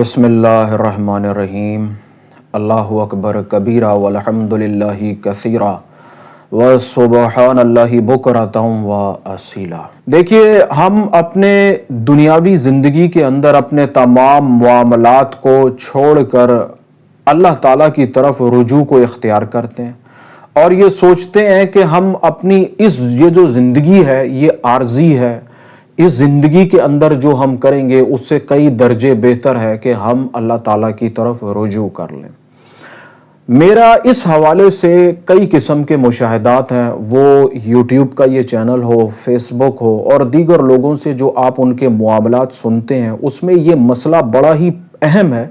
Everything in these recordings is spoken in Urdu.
بسم اللہ الرحمن الرحیم۔ اللہ اکبر کبیرہ والحمدللہ کثیرہ وسبحان اللہ بکرۃ واصیلا۔ دیکھیے، ہم اپنے دنیاوی زندگی کے اندر اپنے تمام معاملات کو چھوڑ کر اللہ تعالیٰ کی طرف رجوع کو اختیار کرتے ہیں اور یہ سوچتے ہیں کہ ہم اپنی یہ جو زندگی ہے یہ عارضی ہے، اس زندگی کے اندر جو ہم کریں گے اس سے کئی درجے بہتر ہے کہ ہم اللہ تعالیٰ کی طرف رجوع کر لیں۔ میرا اس حوالے سے کئی قسم کے مشاہدات ہیں، وہ یوٹیوب کا یہ چینل ہو، فیس بک ہو اور دیگر لوگوں سے جو آپ ان کے معاملات سنتے ہیں، اس میں یہ مسئلہ بڑا ہی اہم ہے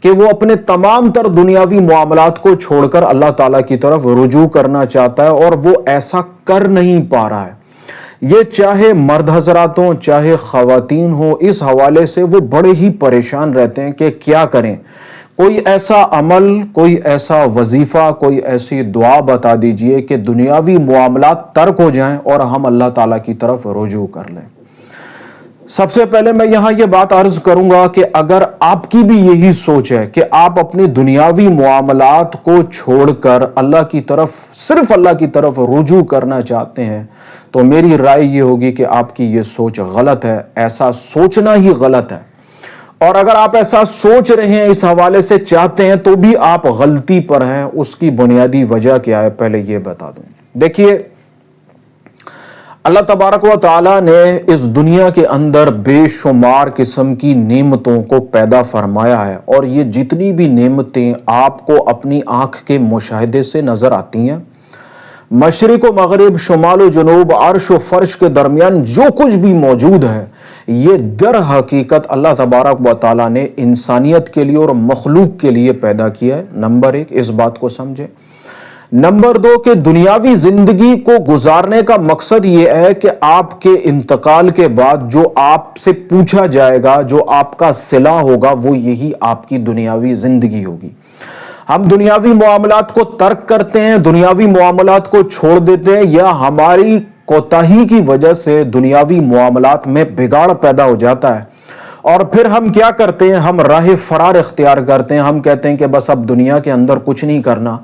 کہ وہ اپنے تمام تر دنیاوی معاملات کو چھوڑ کر اللہ تعالیٰ کی طرف رجوع کرنا چاہتا ہے اور وہ ایسا کر نہیں پا رہا ہے۔ یہ چاہے مرد حضرات ہوں چاہے خواتین ہوں، اس حوالے سے وہ بڑے ہی پریشان رہتے ہیں کہ کیا کریں۔ کوئی ایسا عمل، کوئی ایسا وظیفہ، کوئی ایسی دعا بتا دیجئے کہ دنیاوی معاملات ترک ہو جائیں اور ہم اللہ تعالیٰ کی طرف رجوع کر لیں۔ سب سے پہلے میں یہاں یہ بات عرض کروں گا کہ اگر آپ کی بھی یہی سوچ ہے کہ آپ اپنی دنیاوی معاملات کو چھوڑ کر اللہ کی طرف، صرف اللہ کی طرف رجوع کرنا چاہتے ہیں، تو میری رائے یہ ہوگی کہ آپ کی یہ سوچ غلط ہے، ایسا سوچنا ہی غلط ہے۔ اور اگر آپ ایسا سوچ رہے ہیں، اس حوالے سے چاہتے ہیں، تو بھی آپ غلطی پر ہیں۔ اس کی بنیادی وجہ کیا ہے پہلے یہ بتا دوں۔ دیکھیے، اللہ تبارک و تعالیٰ نے اس دنیا کے اندر بے شمار قسم کی نعمتوں کو پیدا فرمایا ہے، اور یہ جتنی بھی نعمتیں آپ کو اپنی آنکھ کے مشاہدے سے نظر آتی ہیں، مشرق و مغرب، شمال و جنوب، عرش و فرش کے درمیان جو کچھ بھی موجود ہے، یہ در حقیقت اللہ تبارک و تعالیٰ نے انسانیت کے لیے اور مخلوق کے لیے پیدا کیا ہے۔ نمبر ایک، اس بات کو سمجھیں۔ نمبر دو، کہ دنیاوی زندگی کو گزارنے کا مقصد یہ ہے کہ آپ کے انتقال کے بعد جو آپ سے پوچھا جائے گا، جو آپ کا صلہ ہوگا، وہ یہی آپ کی دنیاوی زندگی ہوگی۔ ہم دنیاوی معاملات کو ترک کرتے ہیں، دنیاوی معاملات کو چھوڑ دیتے ہیں، یا ہماری کوتاہی کی وجہ سے دنیاوی معاملات میں بگاڑ پیدا ہو جاتا ہے، اور پھر ہم کیا کرتے ہیں؟ ہم راہ فرار اختیار کرتے ہیں۔ ہم کہتے ہیں کہ بس اب دنیا کے اندر کچھ نہیں کرنا،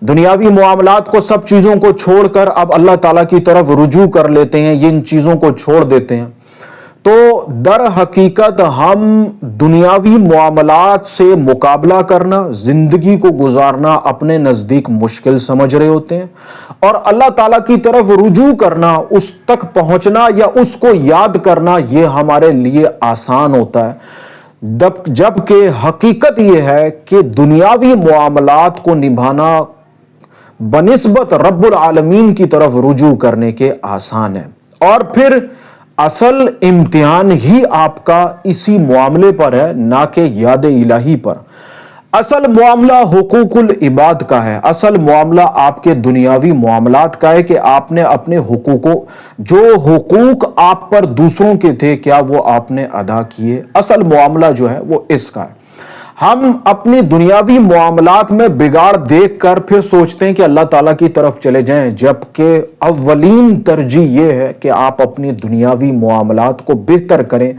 دنیاوی معاملات کو، سب چیزوں کو چھوڑ کر اب اللہ تعالیٰ کی طرف رجوع کر لیتے ہیں، ان چیزوں کو چھوڑ دیتے ہیں۔ تو در حقیقت ہم دنیاوی معاملات سے مقابلہ کرنا، زندگی کو گزارنا اپنے نزدیک مشکل سمجھ رہے ہوتے ہیں، اور اللہ تعالیٰ کی طرف رجوع کرنا، اس تک پہنچنا یا اس کو یاد کرنا، یہ ہمارے لیے آسان ہوتا ہے، جبکہ حقیقت یہ ہے کہ دنیاوی معاملات کو نبھانا بنسبت رب العالمین کی طرف رجوع کرنے کے آسان ہے۔ اور پھر اصل امتحان ہی آپ کا اسی معاملے پر ہے، نہ کہ یاد الہی پر۔ اصل معاملہ حقوق العباد کا ہے، اصل معاملہ آپ کے دنیاوی معاملات کا ہے کہ آپ نے اپنے جو حقوق آپ پر دوسروں کے تھے، کیا وہ آپ نے ادا کیے۔ اصل معاملہ جو ہے وہ اس کا ہے۔ ہم اپنی دنیاوی معاملات میں بگاڑ دیکھ کر پھر سوچتے ہیں کہ اللہ تعالیٰ کی طرف چلے جائیں، جبکہ اولین ترجیح یہ ہے کہ آپ اپنی دنیاوی معاملات کو بہتر کریں،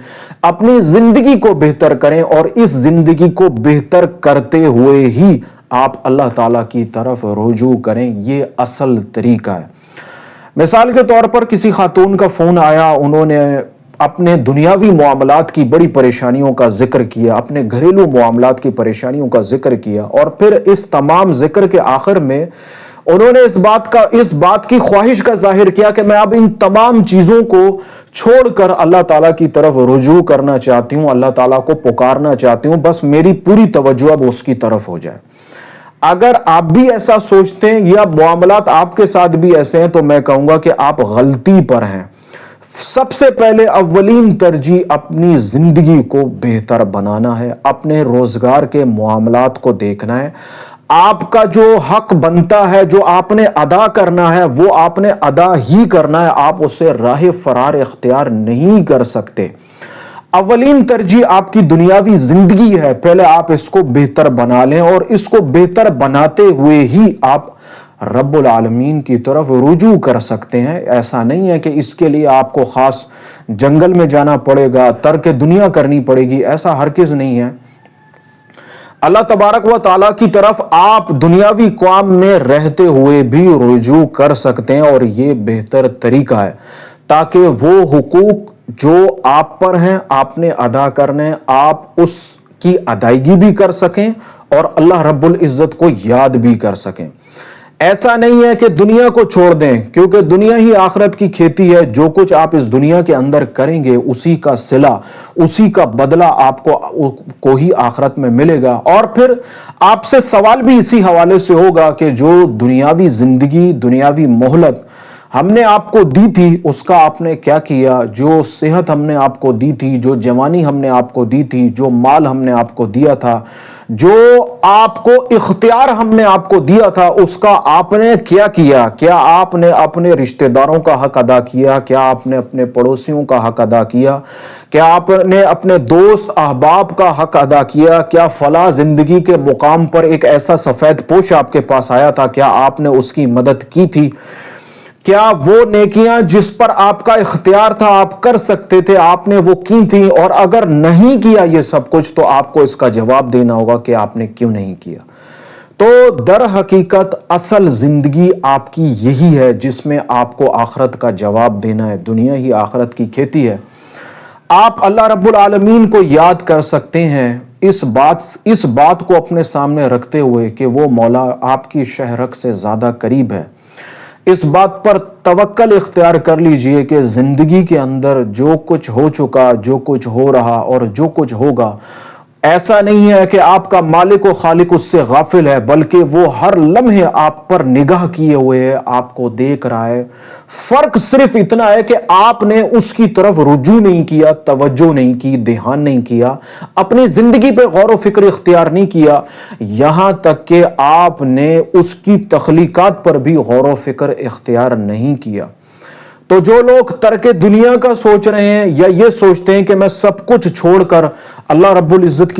اپنی زندگی کو بہتر کریں، اور اس زندگی کو بہتر کرتے ہوئے ہی آپ اللہ تعالیٰ کی طرف رجوع کریں۔ یہ اصل طریقہ ہے۔ مثال کے طور پر کسی خاتون کا فون آیا، انہوں نے اپنے دنیاوی معاملات کی بڑی پریشانیوں کا ذکر کیا، اپنے گھریلو معاملات کی پریشانیوں کا ذکر کیا، اور پھر اس تمام ذکر کے آخر میں انہوں نے اس بات کی خواہش کا ظاہر کیا کہ میں اب ان تمام چیزوں کو چھوڑ کر اللہ تعالیٰ کی طرف رجوع کرنا چاہتی ہوں، اللہ تعالیٰ کو پکارنا چاہتی ہوں، بس میری پوری توجہ اب اس کی طرف ہو جائے۔ اگر آپ بھی ایسا سوچتے ہیں یا معاملات آپ کے ساتھ بھی ایسے ہیں، تو میں کہوں گا کہ آپ غلطی پر ہیں۔ سب سے پہلے اولین ترجیح اپنی زندگی کو بہتر بنانا ہے، اپنے روزگار کے معاملات کو دیکھنا ہے۔ آپ کا جو حق بنتا ہے، جو آپ نے ادا کرنا ہے، وہ آپ نے ادا ہی کرنا ہے، آپ اسے راہ فرار اختیار نہیں کر سکتے۔ اولین ترجیح آپ کی دنیاوی زندگی ہے، پہلے آپ اس کو بہتر بنا لیں، اور اس کو بہتر بناتے ہوئے ہی آپ رب العالمین کی طرف رجوع کر سکتے ہیں۔ ایسا نہیں ہے کہ اس کے لیے آپ کو خاص جنگل میں جانا پڑے گا، ترک دنیا کرنی پڑے گی، ایسا ہرگز نہیں ہے۔ اللہ تبارک و تعالیٰ کی طرف آپ دنیاوی کام میں رہتے ہوئے بھی رجوع کر سکتے ہیں، اور یہ بہتر طریقہ ہے تاکہ وہ حقوق جو آپ پر ہیں آپ نے ادا کرنے، آپ اس کی ادائیگی بھی کر سکیں اور اللہ رب العزت کو یاد بھی کر سکیں۔ ایسا نہیں ہے کہ دنیا کو چھوڑ دیں، کیونکہ دنیا ہی آخرت کی کھیتی ہے۔ جو کچھ آپ اس دنیا کے اندر کریں گے اسی کا صلہ، اسی کا بدلہ آپ کو ہی آخرت میں ملے گا۔ اور پھر آپ سے سوال بھی اسی حوالے سے ہوگا کہ جو دنیاوی زندگی، دنیاوی مہلت ہم نے آپ کو دی تھی اس کا آپ نے کیا کیا؟ جو صحت ہم نے آپ کو دی تھی، جو جوانی ہم نے آپ کو دی تھی، جو مال ہم نے آپ کو دیا تھا، جو آپ کو اختیار ہم نے آپ کو دیا تھا، اس کا آپ نے کیا کیا؟ کیا آپ نے اپنے رشتہ داروں کا حق ادا کیا؟ کیا آپ نے اپنے پڑوسیوں کا حق ادا کیا؟ کیا آپ نے اپنے دوست احباب کا حق ادا کیا؟ کیا فلاں زندگی کے مقام پر ایک ایسا سفید پوش آپ کے پاس آیا تھا، کیا آپ نے اس کی مدد کی تھی؟ کیا وہ نیکیاں جس پر آپ کا اختیار تھا، آپ کر سکتے تھے، آپ نے وہ کی تھی؟ اور اگر نہیں کیا یہ سب کچھ تو آپ کو اس کا جواب دینا ہوگا کہ آپ نے کیوں نہیں کیا۔ تو در حقیقت اصل زندگی آپ کی یہی ہے جس میں آپ کو آخرت کا جواب دینا ہے۔ دنیا ہی آخرت کی کھیتی ہے۔ آپ اللہ رب العالمین کو یاد کر سکتے ہیں اس بات کو اپنے سامنے رکھتے ہوئے کہ وہ مولا آپ کی شہرک سے زیادہ قریب ہے۔ اس بات پر توکل اختیار کر لیجئے کہ زندگی کے اندر جو کچھ ہو چکا، جو کچھ ہو رہا اور جو کچھ ہوگا، ایسا نہیں ہے کہ آپ کا مالک و خالق اس سے غافل ہے، بلکہ وہ ہر لمحے آپ پر نگاہ کیے ہوئے ہے، آپ کو دیکھ رہا ہے۔ فرق صرف اتنا ہے کہ آپ نے اس کی طرف رجوع نہیں کیا، توجہ نہیں کی، دھیان نہیں کیا، اپنی زندگی پہ غور و فکر اختیار نہیں کیا، یہاں تک کہ آپ نے اس کی تخلیقات پر بھی غور و فکر اختیار نہیں کیا۔ تو جو لوگ ترک دنیا کا سوچ رہے ہیں یا یہ سوچتے ہیں کہ میں سب کچھ چھوڑ کر اللہ رب العزت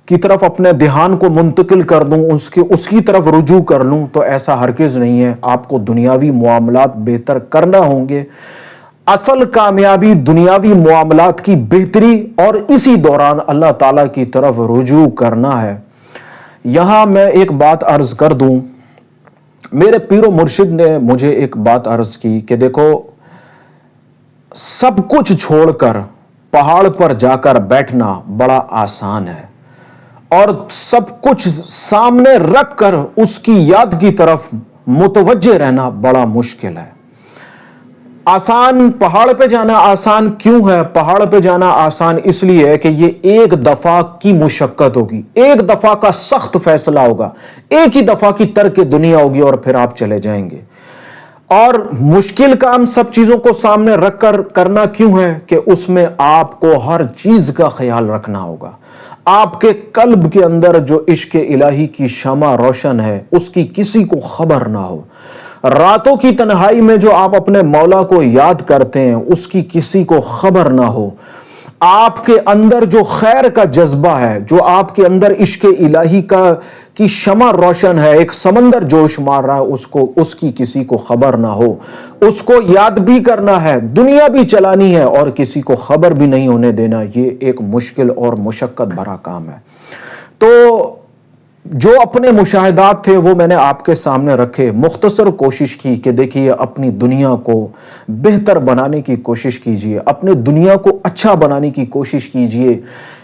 کی طرف اپنے دھیان کو منتقل کر دوں، اس کی طرف رجوع کر لوں، تو ایسا ہرگز نہیں ہے۔ آپ کو دنیاوی معاملات بہتر کرنا ہوں گے۔ اصل کامیابی دنیاوی معاملات کی بہتری اور اسی دوران اللہ تعالیٰ کی طرف رجوع کرنا ہے۔ یہاں میں ایک بات عرض کر دوں، میرے پیر و مرشد نے مجھے ایک بات عرض کی کہ دیکھو، سب کچھ چھوڑ کر پہاڑ پر جا کر بیٹھنا بڑا آسان ہے، اور سب کچھ سامنے رکھ کر اس کی یاد کی طرف متوجہ رہنا بڑا مشکل ہے۔ آسان پہاڑ پہ جانا آسان کیوں ہے؟ پہاڑ پہ جانا آسان اس لیے ہے کہ یہ ایک دفعہ کی مشقت ہوگی، ایک دفعہ کا سخت فیصلہ ہوگا، ایک ہی دفعہ کی ترک دنیا ہوگی اور پھر آپ چلے جائیں گے۔ اور مشکل کام سب چیزوں کو سامنے رکھ کر کرنا کیوں ہے؟ کہ اس میں آپ کو ہر چیز کا خیال رکھنا ہوگا۔ آپ کے قلب کے اندر جو عشق الہی کی شمع روشن ہے اس کی کسی کو خبر نہ ہو۔ راتوں کی تنہائی میں جو آپ اپنے مولا کو یاد کرتے ہیں اس کی کسی کو خبر نہ ہو۔ آپ کے اندر جو خیر کا جذبہ ہے، جو آپ کے اندر عشق الہی کی شمع روشن ہے، ایک سمندر جوش مار رہا ہے، اس کی کسی کو خبر نہ ہو۔ اس کو یاد بھی کرنا ہے، دنیا بھی چلانی ہے اور کسی کو خبر بھی نہیں ہونے دینا۔ یہ ایک مشکل اور مشقت بھرا کام ہے۔ تو جو اپنے مشاہدات تھے وہ میں نے آپ کے سامنے رکھے، مختصر کوشش کی کہ دیکھیے اپنی دنیا کو بہتر بنانے کی کوشش کیجئے، اپنے دنیا کو اچھا بنانے کی کوشش کیجئے۔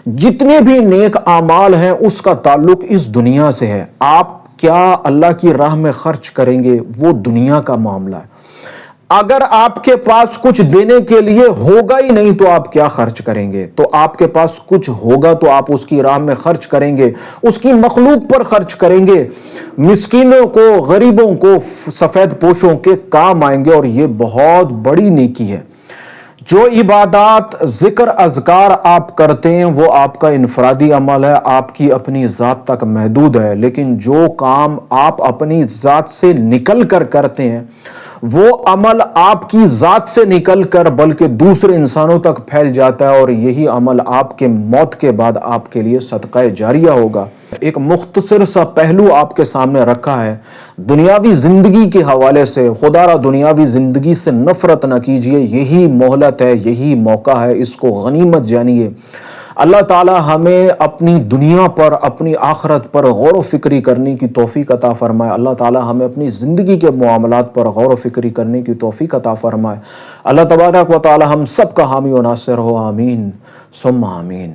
جتنے بھی نیک اعمال ہیں اس کا تعلق اس دنیا سے ہے۔ آپ کیا اللہ کی راہ میں خرچ کریں گے وہ دنیا کا معاملہ ہے۔ اگر آپ کے پاس کچھ دینے کے لیے ہوگا ہی نہیں تو آپ کیا خرچ کریں گے؟ تو آپ کے پاس کچھ ہوگا تو آپ اس کی راہ میں خرچ کریں گے، اس کی مخلوق پر خرچ کریں گے، مسکینوں کو، غریبوں کو، سفید پوشوں کے کام آئیں گے، اور یہ بہت بڑی نیکی ہے۔ جو عبادات، ذکر، اذکار آپ کرتے ہیں وہ آپ کا انفرادی عمل ہے، آپ کی اپنی ذات تک محدود ہے، لیکن جو کام آپ اپنی ذات سے نکل کر کرتے ہیں وہ عمل آپ کی ذات سے نکل کر بلکہ دوسرے انسانوں تک پھیل جاتا ہے، اور یہی عمل آپ کے موت کے بعد آپ کے لیے صدقہ جاریہ ہوگا۔ ایک مختصر سا پہلو آپ کے سامنے رکھا ہے دنیاوی زندگی کے حوالے سے۔ خدا را دنیاوی زندگی سے نفرت نہ کیجئے، یہی مہلت ہے، یہی موقع ہے، اس کو غنیمت جانیے۔ اللہ تعالی ہمیں اپنی دنیا پر اپنی آخرت پر غور و فکری کرنے کی توفیق عطا فرمائے۔ اللہ تعالی ہمیں اپنی زندگی کے معاملات پر غور و فکری کرنے کی توفیق عطا فرمائے۔ اللہ تبارک و تعالی ہم سب کا حامی و ناصر ہو، آمین ثم آمین۔